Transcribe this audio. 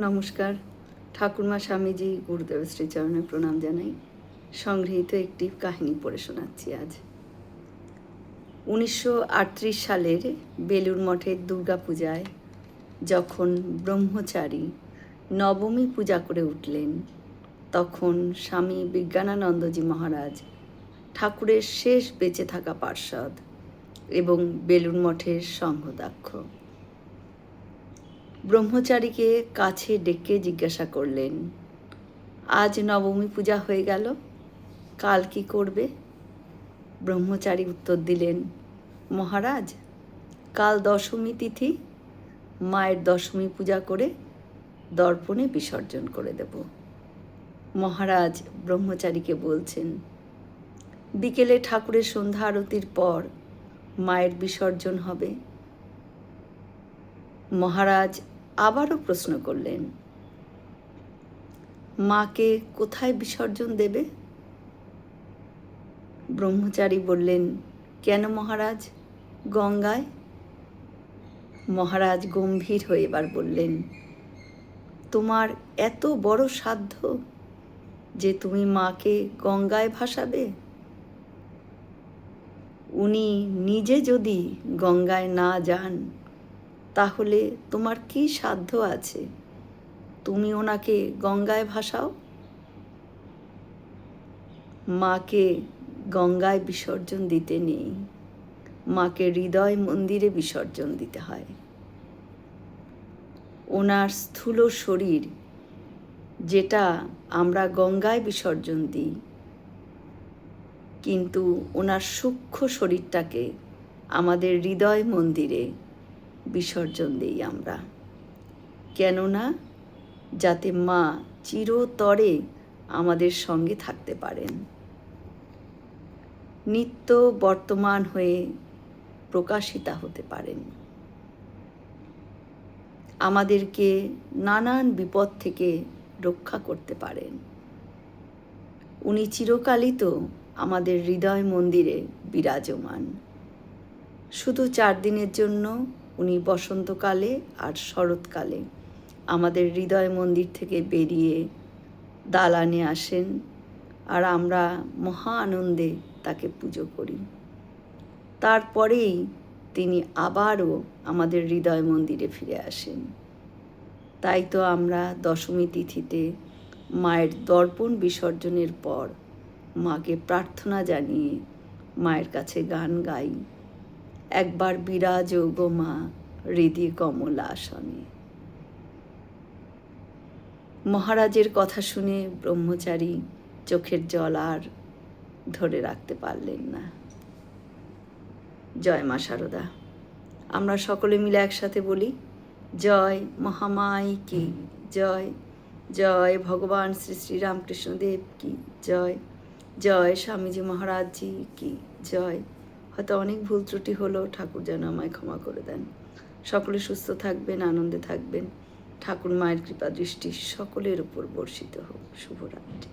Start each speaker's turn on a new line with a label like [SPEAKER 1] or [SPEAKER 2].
[SPEAKER 1] নমস্কার। ঠাকুরমা স্বামীজি গুরুদেব শ্রীচরণে প্রণাম জানাই। সংগৃহীত একটি কাহিনী পড়ে শোনাচ্ছি আজ। 1938 সালের বেলুড় মঠের দুর্গাপূজায় যখন ব্রহ্মচারী নবমী পূজা করে উঠলেন, তখন স্বামী বিজ্ঞানানন্দজি মহারাজ, ঠাকুরের শেষ বেঁচে থাকা পার্ষদ এবং বেলুড় মঠের সংঘদক্ষ, ব্রহ্মচারীকে কাছে ডেকে জিজ্ঞাসা করলেন, আজ নবমী পূজা হয়ে গেল, কাল কি করবে? ব্রহ্মচারী উত্তর দিলেন, মহারাজ, কাল দশমী তিথি, মায়ের দশমী পূজা করে দর্পণে বিসর্জন করে দেব। মহারাজ ব্রহ্মচারীকে বলছেন, বিকেলে ঠাকুরের সন্ধ্যা আরতির পর মায়ের বিসর্জন হবে। মহারাজ আবারও প্রশ্ন করলেন, মাকে কোথায় বিসর্জন দেবে? ব্রহ্মচারী বললেন, কেন মহারাজ, গঙ্গায়। মহারাজ গম্ভীর হয়ে এবার বললেন, তোমার এত বড় সাধ্য যে তুমি মাকে গঙ্গায় ভাসাবে? উনি নিজে যদি গঙ্গায় না যান, তাহলে তোমার কি সাধ্য আছে তুমি ওনাকে গঙ্গায় ভাসাও? মাকে গঙ্গায় বিসর্জন দিতে নেই, মাকে হৃদয় মন্দিরে বিসর্জন দিতে হয়। ওনার স্থূল শরীর, যেটা আমরা গঙ্গায় বিসর্জন দিই, কিন্তু ওনার সূক্ষ্ম শরীরটাকে আমাদের হৃদয় মন্দিরে বিসর্জন দিই আমরা। কেননা যাতে মা চিরতরে আমাদের সঙ্গে থাকতে পারেন, নিত্য বর্তমান হয়ে প্রকাশিতা হতে পারেন, আমাদেরকে নানান বিপদ থেকে রক্ষা করতে পারেন। উনি চিরকালই তো আমাদের হৃদয় মন্দিরে বিরাজমান। শুধু 4 দিনের জন্য উনি বসন্তকালে আর শরৎকালে আমাদের হৃদয় মন্দির থেকে বেরিয়ে দালানে আসেন, আর আমরা মহা আনন্দে তাকে পুজো করি। তারপরেই তিনি আবারও আমাদের হৃদয় মন্দিরে ফিরে আসেন। তাই তো আমরা দশমী তিথিতে মায়ের দর্পণ বিসর্জনের পর মাকে প্রার্থনা জানিয়ে মায়ের কাছে গান গাই, একবার বিরাজ গো মা হৃদি কমলাসনে। মহারাজের কথা শুনে ব্রহ্মচারী চোখের জল আর ধরে রাখতে পারলেন না। জয় মা শারদা। আমরা সকলে মিলে একসাথে বলি, জয় মহামাই কি জয়, জয় ভগবান শ্রী শ্রী রামকৃষ্ণদেব কি জয়, জয় স্বামীজি মহারাজজি কি জয়। হয়তো অনেক ভুল ত্রুটি হলো, ঠাকুর যেন আমায় ক্ষমা করে দেন। সকলে সুস্থ থাকবেন, আনন্দে থাকবেন। ঠাকুর মায়ের কৃপা দৃষ্টি সকলের উপর বর্ষিত হোক। শুভরাত্রি।